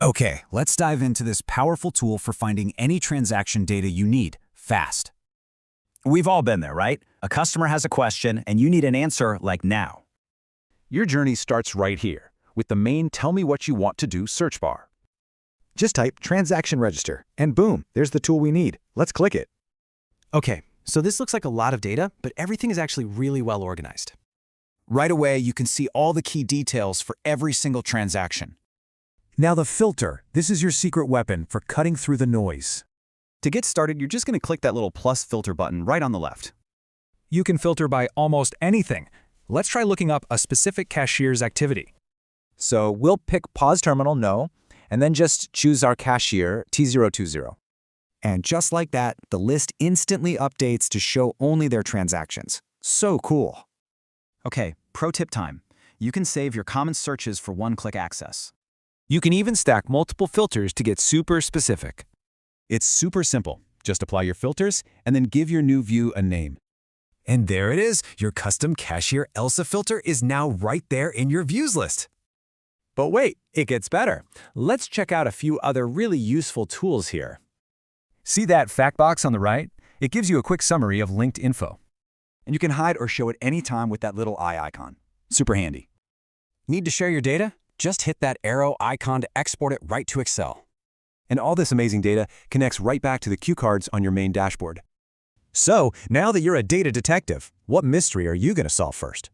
Okay, let's dive into this powerful tool for finding any transaction data you need, fast. We've all been there, right? A customer has a question and you need an answer like now. Your journey starts right here, with the main Tell Me What You Want to Do search bar. Just type Transaction Register, and boom, there's the tool we need. Let's click it. Okay, so this looks like a lot of data, but everything is actually really well organized. Right away, you can see all the key details for every single transaction. Now the filter. This is your secret weapon for cutting through the noise. To get started, you're just going to click that little plus filter button right on the left. You can filter by almost anything. Let's try looking up a specific cashier's activity. So we'll pick Pause Terminal No, and then just choose our cashier T020. And just like that, the list instantly updates to show only their transactions. So cool. Okay, pro tip time. You can save your common searches for one-click access. You can even stack multiple filters to get super specific. It's super simple. Just apply your filters and then give your new view a name. And there it is. Your custom Cashier Elsa filter is now right there in your views list. But wait, it gets better. Let's check out a few other really useful tools here. See that fact box on the right? It gives you a quick summary of linked info. And you can hide or show it anytime with that little eye icon. Super handy. Need to share your data? Just hit that arrow icon to export it right to Excel. And all this amazing data connects right back to the cue cards on your main dashboard. So, now that you're a data detective, what mystery are you going to solve first?